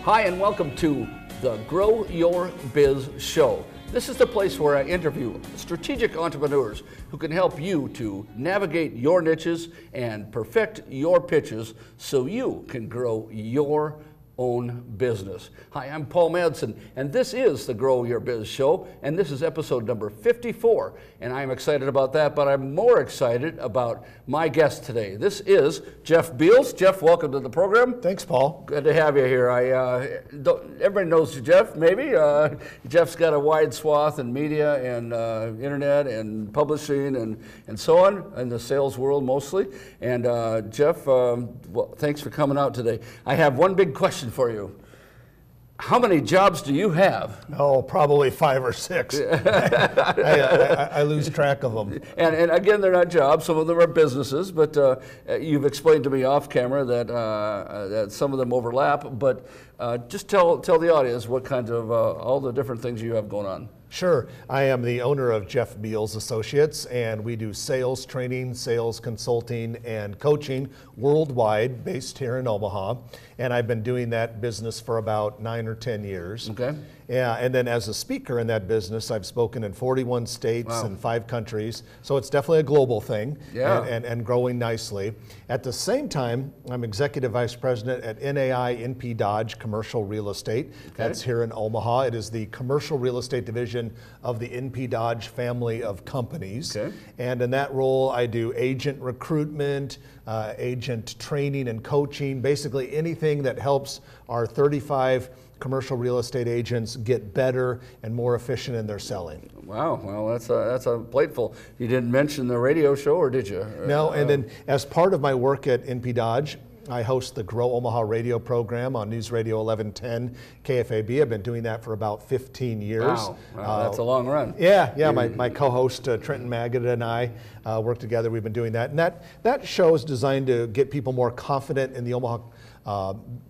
Hi, and welcome to the Grow Your Biz Show. This is the place where I interview strategic entrepreneurs who can help you to navigate your niches and perfect your pitches so you can grow your own business. Hi, I'm Paul Madsen, and this is the Grow Your Biz Show, and this is episode number 54, and I'm excited about that, but I'm more excited about my guest today. This is Jeff Beals. Jeff, welcome to the program. Thanks, Paul. Good to have you here. Everybody knows Jeff, maybe. Jeff's got a wide swath in media and internet and publishing and so on, in the sales world mostly. And Jeff, well, thanks for coming out today. I have one big question for you. How many jobs do you have? Oh, probably 5 or 6. I lose track of them. And again, they're not jobs. Some of them are businesses, but you've explained to me off camera that some of them overlap. But just tell the audience what kinds of all the different things you have going on. Sure. I am the owner of Jeff Beals Associates, and we do sales training, sales consulting, and coaching worldwide, based here in Omaha. And I've been doing that business for about 9 or 10 years. Okay. Yeah, and then as a speaker in that business, I've spoken in 41 states and 5 countries. So it's definitely a global thing, and growing nicely. At the same time, I'm Executive Vice President at NAI NP Dodge Commercial Real Estate. Okay. That's here in Omaha. It is the commercial real estate division of the NP Dodge family of companies. Okay. And in that role, I do agent recruitment, agent training and coaching, basically anything that helps our 35 commercial real estate agents get better and more efficient in their selling. Wow, well, that's a plateful. You didn't mention the radio show, or did you? No, and then as part of my work at NP Dodge, I host the Grow Omaha radio program on News Radio 1110 KFAB. I've been doing that for about 15 years. Wow, that's a long run. Yeah. My co-host Trenton Maggott and I work together. We've been doing that, and that show is designed to get people more confident in the Omaha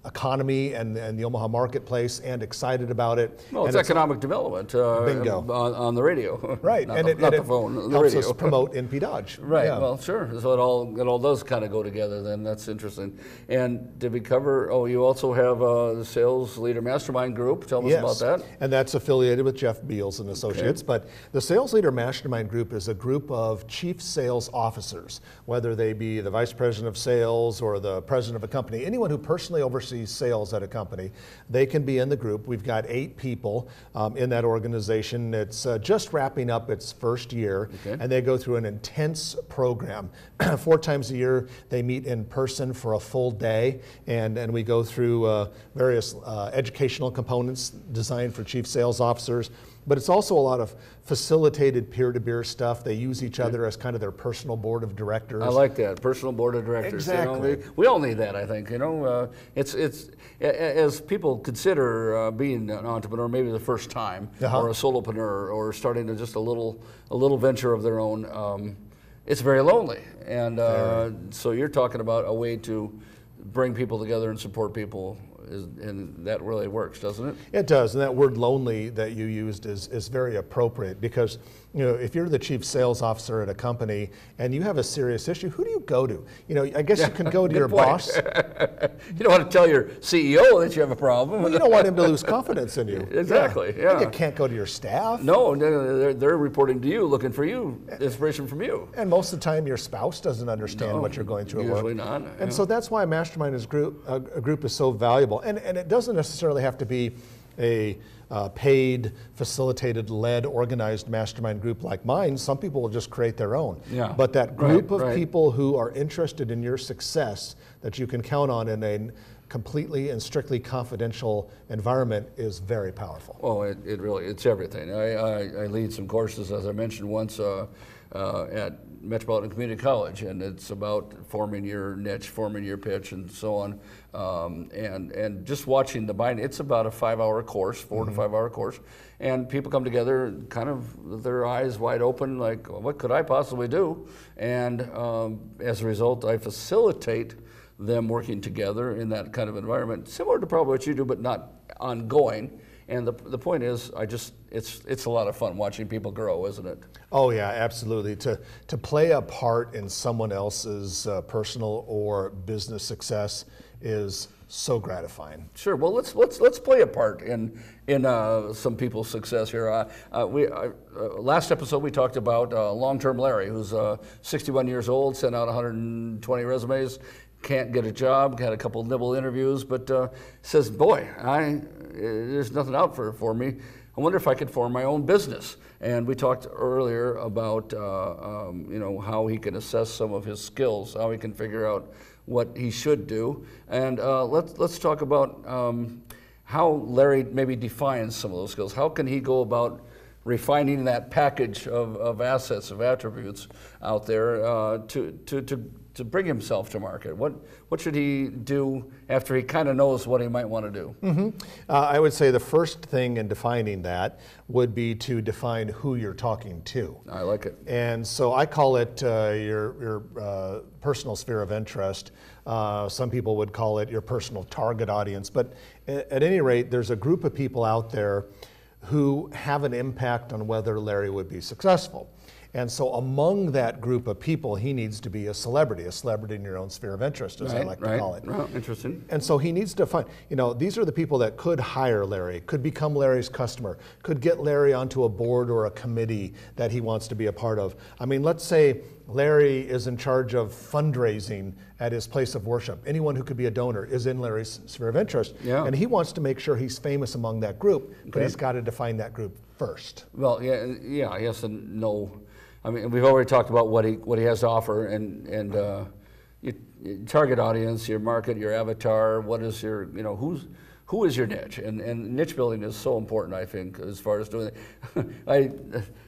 economy and the Omaha marketplace, and excited about it. Well, it's economic development. Bingo. On the radio. Right. Not the phone, the helps radio. us promote NP Dodge. Right. Yeah. Well, sure. So it all does kind of go together then. That's interesting. And did we cover, you also have the Sales Leader Mastermind group. Tell us about that. And that's affiliated with Jeff Beals and Associates. Okay. But the Sales Leader Mastermind group is a group of chief sales officers, whether they be the vice president of sales or the president of a company, anyone who personally oversees sales at a company, they can be in the group. We've got 8 people in that organization. It's just wrapping up its first year, and they go through an intense program. 4 times a year, they meet in person for a full day, and we go through various educational components designed for chief sales officers. But it's also a lot of facilitated peer-to-peer stuff. They use each other as kind of their personal board of directors. I like that, personal board of directors. Exactly. We all need that, I think. It's as people consider being an entrepreneur, maybe the first time, or a solopreneur, or starting to just a little venture of their own. It's very lonely, and so you're talking about a way to bring people together and support people. And that really works, doesn't it? It does, and that word lonely that you used is very appropriate, because if you're the chief sales officer at a company and you have a serious issue, who do you go to? I guess you can go to your boss. You don't want to tell your CEO that you have a problem. Well, you don't want him to lose confidence in you. Exactly, yeah. And you can't go to your staff. No, they're reporting to you, looking for you, inspiration from you. And most of the time your spouse doesn't understand what you're going through at work. Usually not. And so that's why Mastermind a group is so valuable. And it doesn't necessarily have to be a paid, facilitated, led, organized mastermind group like mine. Some people will just create their own. Yeah. But that group of people who are interested in your success, that you can count on in a completely and strictly confidential environment, is very powerful. Oh, it's everything. I lead some courses, as I mentioned once, at Metropolitan Community College, and it's about forming your niche, forming your pitch, and so on. And just watching the mind, it's about a 5-hour course, 4 to 5 hour course, and people come together kind of their eyes wide open, like, what could I possibly do? And as a result, I facilitate them working together in that kind of environment, similar to probably what you do, but not ongoing. And the point is, I just it's a lot of fun watching people grow, isn't it? Oh yeah, absolutely. To play a part in someone else's personal or business success is so gratifying. Sure. Well, let's play a part in some people's success here. Last episode we talked about long-term Larry, who's 61 years old, sent out 120 resumes, can't get a job, had a couple nibble interviews, but says, "Boy, there's nothing out for me. I wonder if I could form my own business." And we talked earlier about how he can assess some of his skills, how he can figure out what he should do, and let's talk about how Larry maybe defines some of those skills. How can he go about refining that package of assets, of attributes out there to bring himself to market? What should he do after he kind of knows what he might want to do? Mm-hmm. I would say the first thing in defining that would be to define who you're talking to. I like it. And so I call it your personal sphere of interest. Some people would call it your personal target audience. But at any rate, there's a group of people out there who have an impact on whether Larry would be successful. And so among that group of people, he needs to be a celebrity in your own sphere of interest, as I like to call it. Well, interesting. And so he needs to find, these are the people that could hire Larry, could become Larry's customer, could get Larry onto a board or a committee that he wants to be a part of. I mean, let's say Larry is in charge of fundraising at his place of worship. Anyone who could be a donor is in Larry's sphere of interest. Yeah. And he wants to make sure he's famous among that group, but he's got to define that group first. Well, yeah, he has to know. I mean, we've already talked about what he has to offer, and your target audience, your market, your avatar. What is your, who is your niche? And niche building is so important, I think, as far as doing it.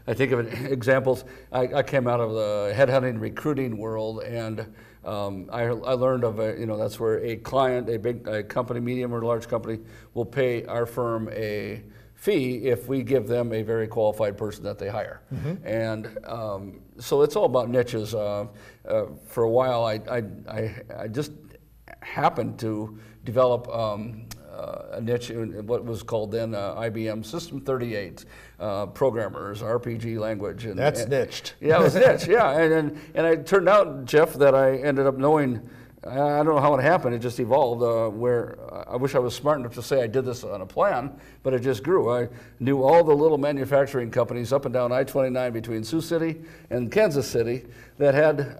I think of examples. I came out of the headhunting recruiting world, and I learned of that's where a client, a company, medium or large company, will pay our firm a fee if we give them a very qualified person that they hire. Mm-hmm. And so it's all about niches. For a while, I just happened to develop a niche in what was called then IBM System 38 programmers, RPG language. That's niched. Yeah, it was niche. Yeah, and it turned out, Jeff, that I ended up knowing. I don't know how it happened. It just evolved. Where I wish I was smart enough to say I did this on a plan, but it just grew. I knew all the little manufacturing companies up and down I-29 between Sioux City and Kansas City that had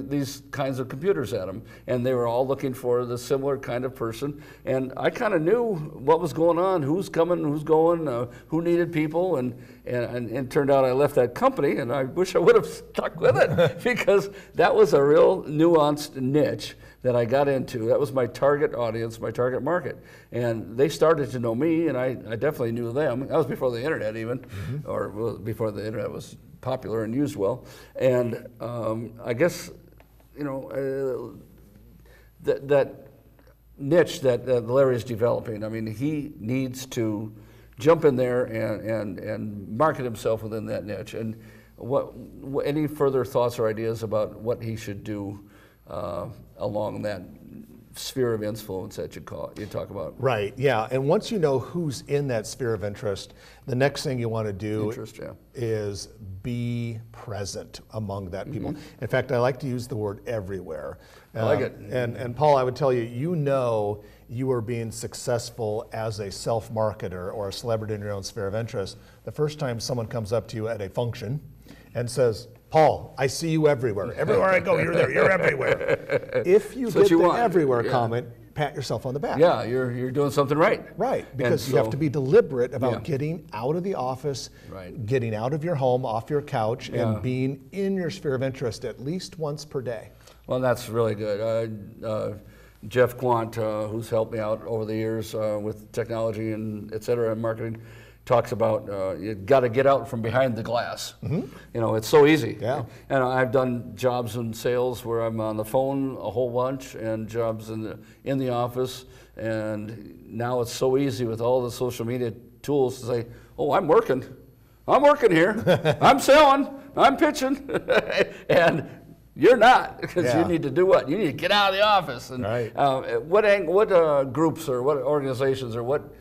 these kinds of computers at them, and they were all looking for the similar kind of person. And I kind of knew what was going on, who's coming, who's going, who needed people, and it turned out I left that company, and I wish I would have stuck with it because that was a real nuanced niche that I got into. That was my target audience, my target market. And they started to know me, and I definitely knew them. That was before the internet even, or before the internet was popular and used well. And I guess, that niche that Larry is developing, I mean, he needs to jump in there and market himself within that niche. And what any further thoughts or ideas about what he should do along that sphere of influence that you talk about? Right, yeah. And once you know who's in that sphere of interest, the next thing you want to do is be present among that people. In fact, I like to use the word everywhere. I like it. And Paul, I would tell you, you are being successful as a self-marketer or a celebrity in your own sphere of interest the first time someone comes up to you at a function and says, "Paul, I see you everywhere. Everywhere I go, you're there. You're everywhere." If you get the everywhere comment, pat yourself on the back. Yeah, you're doing something right. Right, because you have to be deliberate about getting out of the office, getting out of your home, off your couch, and being in your sphere of interest at least once per day. Well, that's really good. Jeff Quant, who's helped me out over the years with technology and et cetera, and marketing, talks about you got to get out from behind the glass. It's so easy. Yeah. And I've done jobs in sales where I'm on the phone a whole bunch, and jobs in the office. And now it's so easy with all the social media tools to say, "Oh, I'm working here. I'm selling. I'm pitching," and you're not, because you need to do what? You need to get out of the office. And what groups or what organizations or what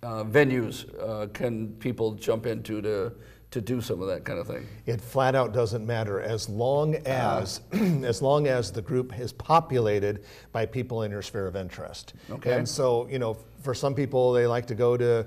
venues can people jump into to do some of that kind of thing? It flat out doesn't matter as long as as long as the group is populated by people in your sphere of interest. Okay. And so, you know, for some people, they like to go to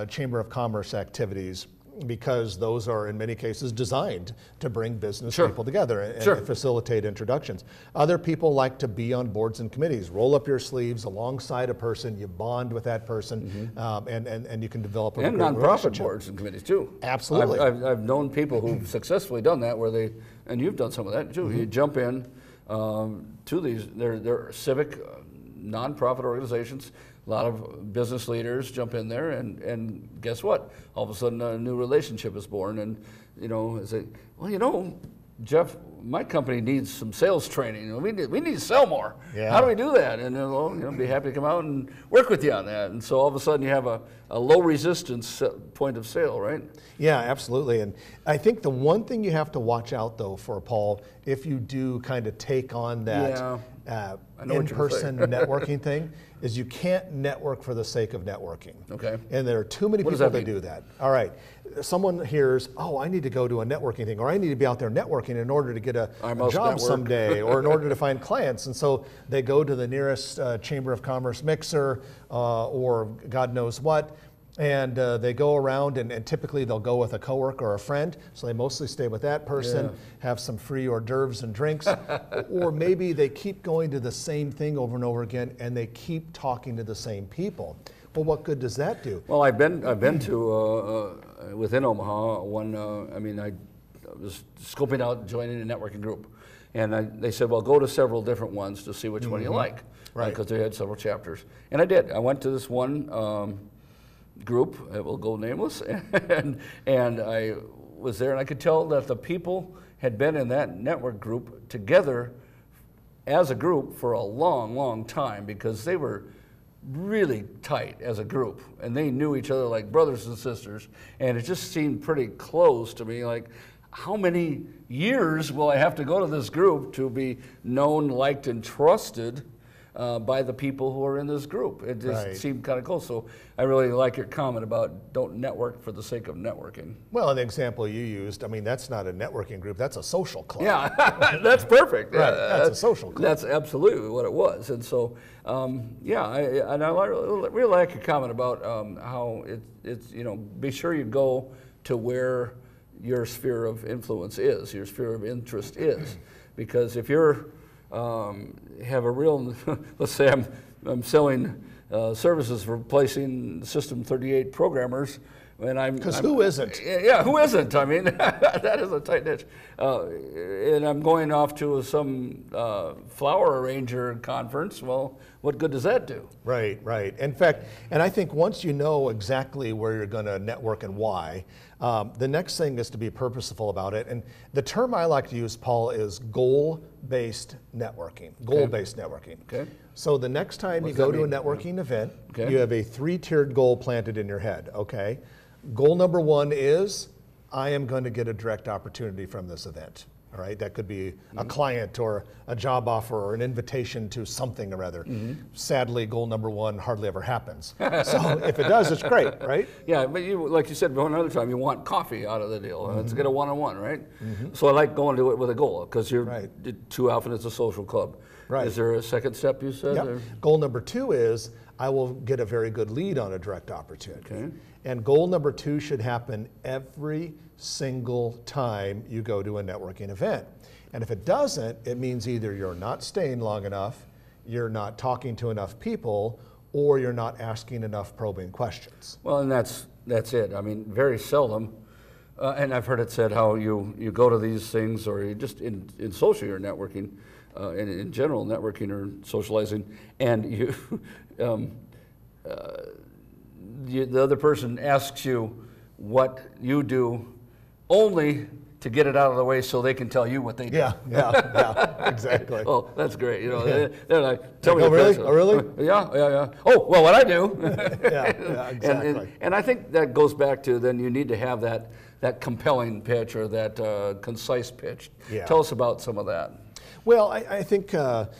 Chamber of Commerce activities because those are in many cases designed to bring business people together and facilitate introductions. Other people like to be on boards and committees, roll up your sleeves alongside a person, you bond with that person, and you can develop a and great nonprofit boards and committees too. Absolutely. I've known people who've successfully done that, where they, and you've done some of that too. You jump in to these, they're civic nonprofit organizations. A lot of business leaders jump in there, and guess what? All of a sudden, a new relationship is born, and you know, say, well, you know, Jeff, my company needs some sales training. We need to sell more. Yeah. How do we do that? And they'll, you know, be happy to come out and work with you on that. And so all of a sudden, you have a low resistance point of sale, right? Yeah, absolutely. And I think the one thing you have to watch out though for, Paul, if you do kind of take on that in-person networking thing, is you can't network for the sake of networking. Okay. And there are too many people that do that. All right. Someone hears, oh, I need to go to a networking thing, or I need to be out there networking in order to get a job someday, or in order to find clients. And so they go to the nearest Chamber of Commerce mixer, or God knows what, and they go around, and typically they'll go with a coworker or a friend, so they mostly stay with that person, have some free hors d'oeuvres and drinks, or maybe they keep going to the same thing over and over again, and they keep talking to the same people. Well, what good does that do? Well, I've been to within Omaha one. I was scoping out joining a networking group, and they said, well, go to several different ones to see which one you like, right? Because they had several chapters, and I did. I went to this one group. It will go nameless, and I was there, and I could tell that the people had been in that network group together as a group for a long, long time, because they were really tight as a group, and they knew each other like brothers and sisters, and it just seemed pretty close to me. Like, how many years will I have to go to this group to be known, liked, and trusted by the people who are in this group? It just seemed kind of close. So I really like your comment about don't network for the sake of networking. Well, an example you used, I mean, that's not a networking group, that's a social club. Yeah, that's perfect. Right, that's a social club. That's absolutely what it was. And so, I really like your comment about how it's, you know, be sure you go to where your sphere of influence is, your sphere of interest is. Because if you're have a real, let's say I'm selling services for replacing System 38 programmers, and because who isn't? Yeah, who isn't? I mean, that is a tight niche. And I'm going off to some flower arranger conference. Well, what good does that do? Right, right. In fact, and I think once you know exactly where you're going to network and why, the next thing is to be purposeful about it. And the term I like to use, Paul, is goal-based networking. Goal-based networking. Okay. So the next time you go to a networking event, you have a 3-tiered goal planted in your head, okay? Goal number 1 is, I am going to get a direct opportunity from this event. All right, that could be a client or a job offer or an invitation to something or other. Sadly, goal number 1 hardly ever happens. So if it does, it's greit, right? Yeah, but you, like you said another time, you want coffee out of the deal. To get a one-on-one, right? So I like going to it with a goal, because you're too often it's a social club. Right. Is there a second step you said? Yep. Goal number 2 is, I will get a very good lead on a direct opportunity. Okay. And goal number 2 should happen every single time you go to a networking event. And if it doesn't, it means either you're not staying long enough, you're not talking to enough people, or you're not asking enough probing questions. Well, and that's it. I mean, very seldom, and I've heard it said how you go to these things, or you just in social you're networking, in general networking or socializing, and you, the other person asks you what you do only to get it out of the way so they can tell you what they do. Yeah, exactly. Oh, that's great. You know, they're like, tell me. Oh, really? Oh, really? Yeah. Oh, well, what I do. Yeah, exactly. And I think that goes back to, then you need to have that compelling pitch, or that concise pitch. Yeah. Tell us about some of that. Well, I think a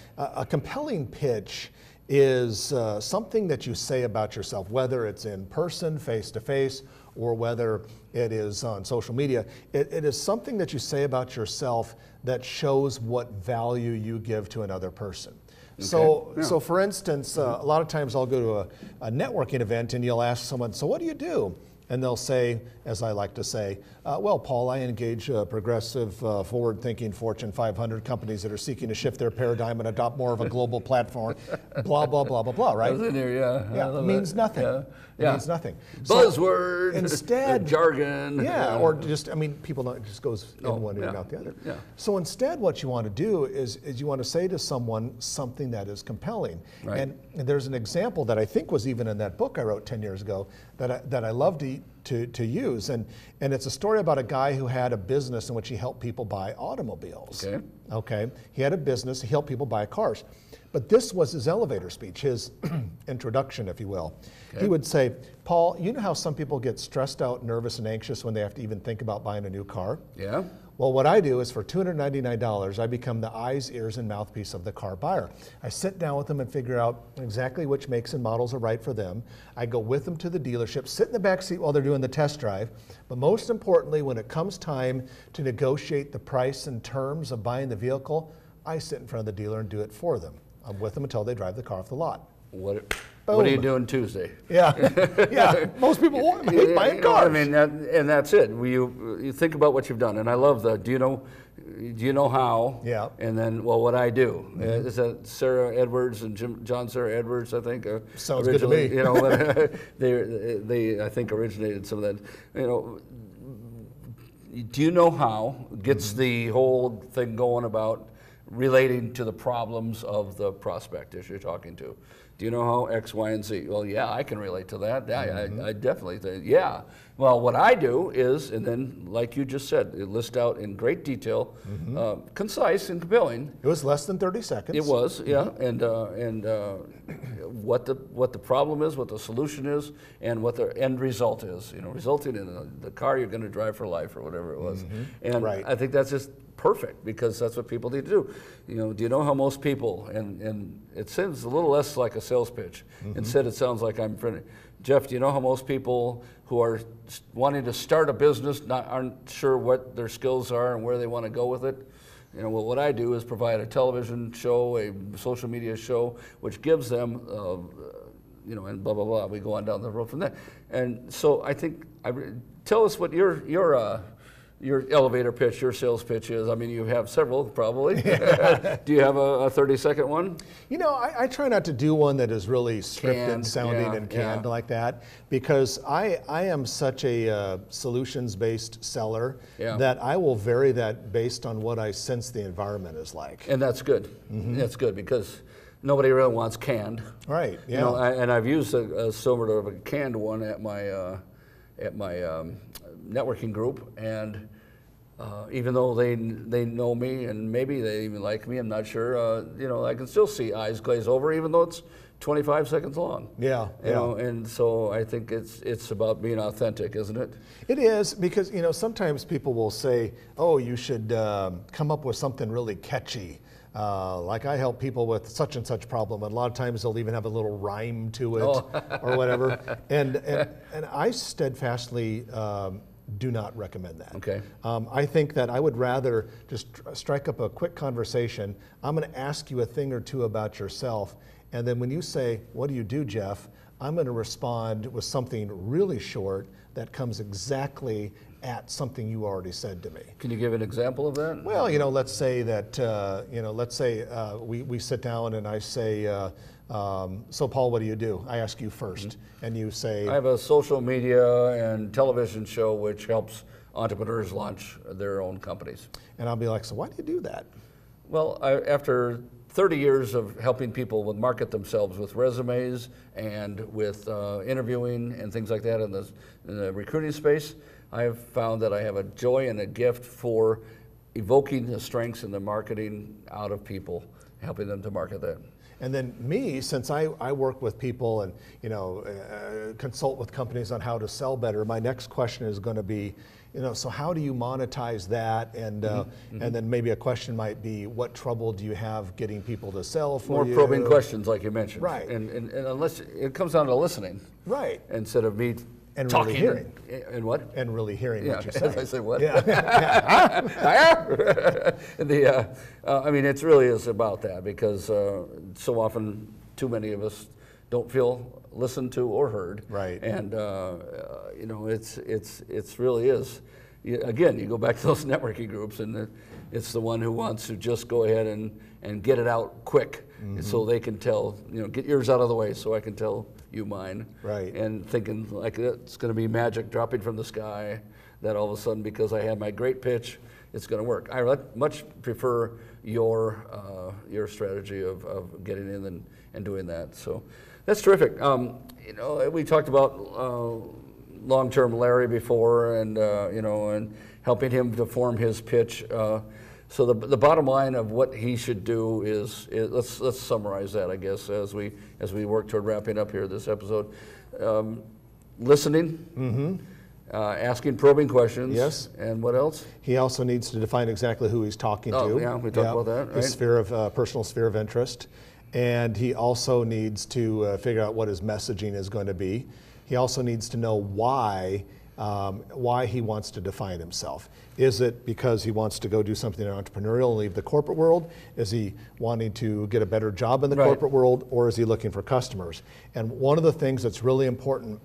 compelling pitch is something that you say about yourself, whether it's in person, face to face, or whether it is on social media. It is something that you say about yourself that shows what value you give to another person. Okay. So for instance, a lot of times I'll go to a networking event and you'll ask someone, so what do you do? And they'll say, as I like to say, well, Paul, I engage progressive, forward-thinking Fortune 500 companies that are seeking to shift their paradigm and adopt more of a global platform, blah, blah, blah, blah, blah, right? Yeah, it means nothing. It means nothing. Buzzword, so instead, jargon. Yeah, or just, I mean, people don't, it just goes in one ear and out the other. Yeah. So instead what you want to do is you want to say to someone something that is compelling. Right. And there's an example that I think was even in that book I wrote 10 years ago that I love to use. And it's a story about a guy who had a business in which he helped people buy automobiles. Okay. He had a business, he helped people buy cars. But this was his elevator speech, his introduction, if you will. Okay. He would say, Paul, you know how some people get stressed out, nervous, and anxious when they have to even think about buying a new car? Yeah. Well, what I do is for $299, I become the eyes, ears, and mouthpiece of the car buyer. I sit down with them and figure out exactly which makes and models are right for them. I go with them to the dealership, sit in the back seat while they're doing the test drive. But most importantly, when it comes time to negotiate the price and terms of buying the vehicle, I sit in front of the dealer and do it for them. I'm with them until they drive the car off the lot. What are you doing Tuesday? Yeah, yeah. Most people hate buying cars. I mean, and that's it. You think about what you've done, and I love the. Do you know how? Yeah. And then, well, what I do. Mm-hmm. Is that Sarah Edwards and John Sarah Edwards? I think. Sounds good to me. You know, they I think originated some of that. You know, do you know how gets the whole thing going about relating to the problems of the prospect as you're talking to. Do you know how X, Y, and Z? Well, yeah, I can relate to that. Yeah, I definitely think, yeah. Well, what I do is, and then like you just said, list out in great detail, concise and compelling. It was less than 30 seconds. It was, yeah, and what the problem is, what the solution is, and what the end result is. You know, resulting in the car you're going to drive for life or whatever it was. And I think that's just perfect because that's what people need to do. You know, do you know how most people, and it sounds a little less like a sales pitch. Instead, it sounds like I'm friendly. Jeff, do you know how most people who are wanting to start a business aren't sure what their skills are and where they want to go with it? You know, well, what I do is provide a television show, a social media show, which gives them, you know, and blah, blah, blah. We go on down the road from there. And so I think, tell us what your elevator pitch, your sales pitch is. I mean, you have several probably. Yeah. Do you have a 30-second one? You know, I try not to do one that is really scripted sounding and canned like that, because I am such a solutions-based seller that I will vary that based on what I sense the environment is like. And that's good. That's good because nobody really wants canned. Right, yeah. You know, and I've used a sort of a canned one at my networking group, and even though they know me and maybe they even like me, I'm not sure. You know, I can still see eyes glaze over, even though it's 25 seconds long. Yeah, you know, and so I think it's about being authentic, isn't it? It is, because you know sometimes people will say, "Oh, you should come up with something really catchy." Like I help people with such and such problem, and a lot of times they'll even have a little rhyme to it or whatever. And I steadfastly do not recommend that. Okay. I think that I would rather just strike up a quick conversation. I'm going to ask you a thing or two about yourself, and then when you say, "What do you do, Jeff?" I'm going to respond with something really short that comes exactly at something you already said to me. Can you give an example of that? Well, you know, let's say that, we sit down and I say, so Paul, what do you do? I ask you first, and you say... I have a social media and television show which helps entrepreneurs launch their own companies. And I'll be like, so why do you do that? Well, after 30 years of helping people market themselves with resumes and with interviewing and things like that in the recruiting space, I have found that I have a joy and a gift for evoking the strengths and the marketing out of people helping them to market that. And then me, since I work with people and consult with companies on how to sell better, my next question is going to be, so how do you monetize that? And and then maybe a question might be, what trouble do you have getting people to sell for you? More probing questions, like you mentioned. Right. And unless it comes down to listening. Right. Instead of me and talking. Really hearing. And what? And really hearing what you say. I say what? Yeah. I mean, it really is about that, because so often too many of us don't feel listened to or heard. Right. And it's really is. Again, you go back to those networking groups, and it's the one who wants to just go ahead and get it out quick, so they can tell, get yours out of the way so I can tell you mine. Right. And thinking like it's going to be magic dropping from the sky, that all of a sudden, because I had my great pitch, it's going to work. I much prefer your strategy of getting in and doing that. So that's terrific. We talked about long-term Larry before, and and helping him to form his pitch. So the bottom line of what he should do is let's summarize that, I guess, as we work toward wrapping up here this episode. Listening, asking probing questions. Yes. And what else? He also needs to define exactly who he's talking to. Oh, yeah, we talked about that, right? His sphere of personal sphere of interest, and he also needs to figure out what his messaging is going to be. He also needs to know why he wants to define himself. Is it because he wants to go do something entrepreneurial and leave the corporate world? Is he wanting to get a better job in the corporate world, or is he looking for customers? And one of the things that's really important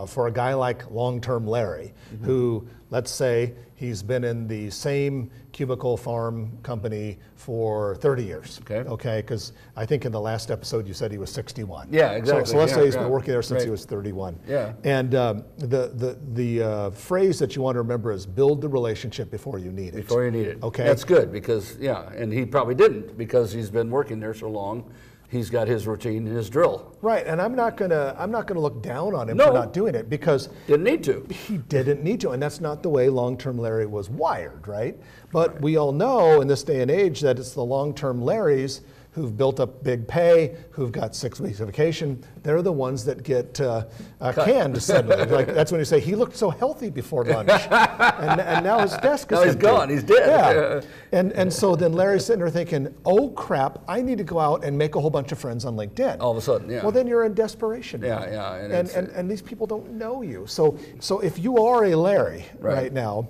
for a guy like long-term Larry, who, let's say, he's been in the same cubicle farm company for 30 years. Okay, because I think in the last episode you said he was 61. Yeah, exactly. So let's say he's been working there since he was 31. Yeah. And the phrase that you want to remember is build the relationship before you need it. Before you need it. Okay. That's good, because and he probably didn't, because he's been working there so long. He's got his routine and his drill. Right, and I'm not gonna look down on him for not doing it, because didn't need to. He didn't need to, and that's not the way long-term Larry was wired, right? But we all know in this day and age that it's the long-term Larrys who've built up big pay, who've got 6 weeks of vacation. They're the ones that get canned suddenly. Like, that's when you say, he looked so healthy before lunch, and now his desk is now he's gone, he's dead. Yeah. And so then Larry's sitting there thinking, oh crap, I need to go out and make a whole bunch of friends on LinkedIn. All of a sudden, yeah. Well, then you're in desperation. Yeah. And these people don't know you. So if you are a Larry right now,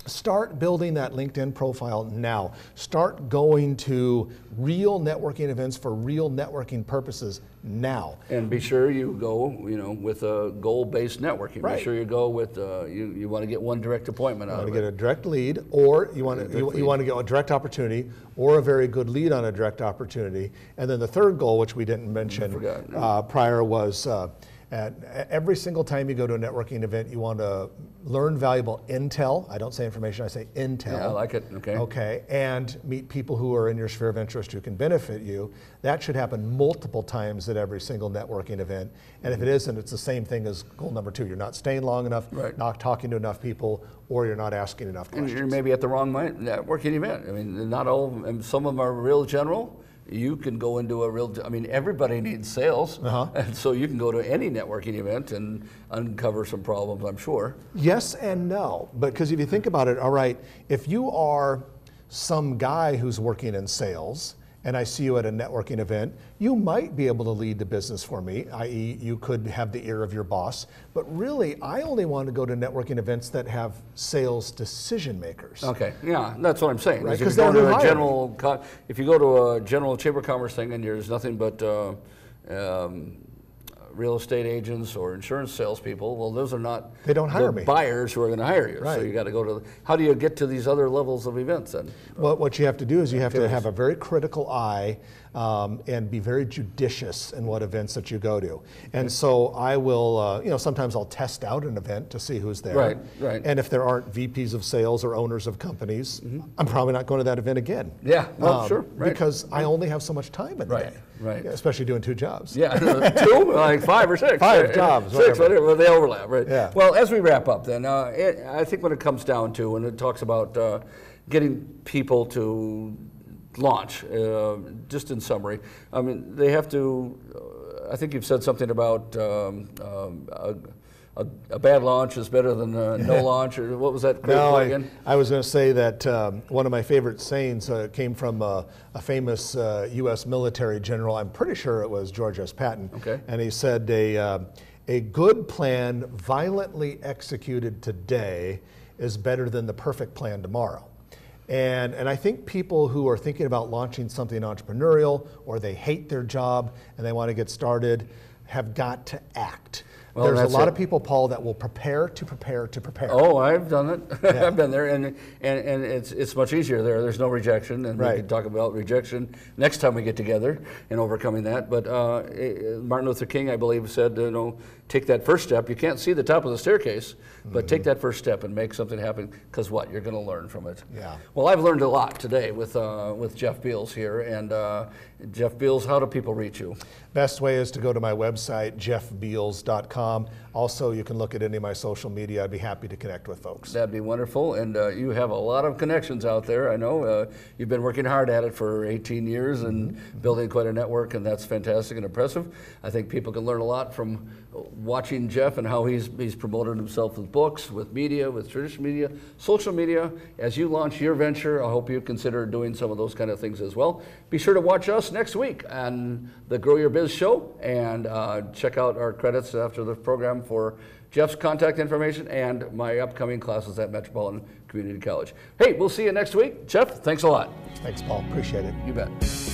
start building that LinkedIn profile now. Start going to real networking events for real networking purposes now. And be sure you go, with a goal-based networking. Right. Be sure you go with you want to get one direct appointment out of it. You want to get a direct lead, or you want to get a direct opportunity, or a very good lead on a direct opportunity. And then the third goal, which we didn't mention prior, was every single time you go to a networking event, you want to learn valuable intel. I don't say information, I say intel. Yeah, I like it. Okay, and meet people who are in your sphere of interest who can benefit you. That should happen multiple times at every single networking event. And if it isn't, it's the same thing as goal number 2. You're not staying long enough, not talking to enough people, or you're not asking enough questions. And you're maybe at the wrong networking event. I mean, not all, and some of them are real general. You can go into everybody needs sales, and so you can go to any networking event and uncover some problems, I'm sure. Yes and no, because if you think about it, all right, if you are some guy who's working in sales, and I see you at a networking event, you might be able to lead the business for me, i.e. you could have the ear of your boss, but really I only want to go to networking events that have sales decision makers. Okay, yeah, that's what I'm saying. Right, if you go to a general chamber of commerce thing and there's nothing but real estate agents or insurance salespeople, well, those are not the buyers who are going to hire you. Right. So you got to go to, how do you get to these other levels of events then? Well, what you have to do is you have to have a very critical eye and be very judicious in what events that you go to. And so I will, sometimes I'll test out an event to see who's there. Right. And if there aren't VPs of sales or owners of companies, I'm probably not going to that event again. Yeah, well, sure. Right. Because I only have so much time in the day. Right. Especially doing 2 jobs. Yeah, 2, like 5 or 6. 5 jobs. 6, whatever, they overlap, right? Yeah. Well, as we wrap up then, I think when it comes down to, when it talks about getting people to launch, just in summary, I mean, they have to, I think you've said something about a bad launch is better than no launch, or what was that quote again? I was going to say that one of my favorite sayings came from a famous U.S. military general. I'm pretty sure it was George S. Patton. Okay. And he said, a good plan violently executed today is better than the perfect plan tomorrow. And I think people who are thinking about launching something entrepreneurial, or they hate their job and they want to get started, have got to act. Well, there's a lot of people, Paul, that will prepare to prepare to prepare. Oh, I've done it. Yeah. I've been there, and it's much easier there. There's no rejection, and we can talk about rejection next time we get together and overcoming that. But Martin Luther King, I believe, said, take that first step. You can't see the top of the staircase, but take that first step and make something happen, because what? You're going to learn from it. Yeah. Well, I've learned a lot today with Jeff Beals here. And Jeff Beals, how do people reach you? Best way is to go to my website, jeffbeals.com. Also, you can look at any of my social media. I'd be happy to connect with folks. That'd be wonderful. And you have a lot of connections out there. I know you've been working hard at it for 18 years and building quite a network, and that's fantastic and impressive. I think people can learn a lot from watching Jeff and how he's promoted himself with books, with media, with traditional media, social media. As you launch your venture, I hope you consider doing some of those kind of things as well. Be sure to watch us next week on the Grow Your Biz Show, and check out our credits after the program for Jeff's contact information and my upcoming classes at Metropolitan Community College. Hey, we'll see you next week. Jeff, thanks a lot. Thanks, Paul. Appreciate it. You bet.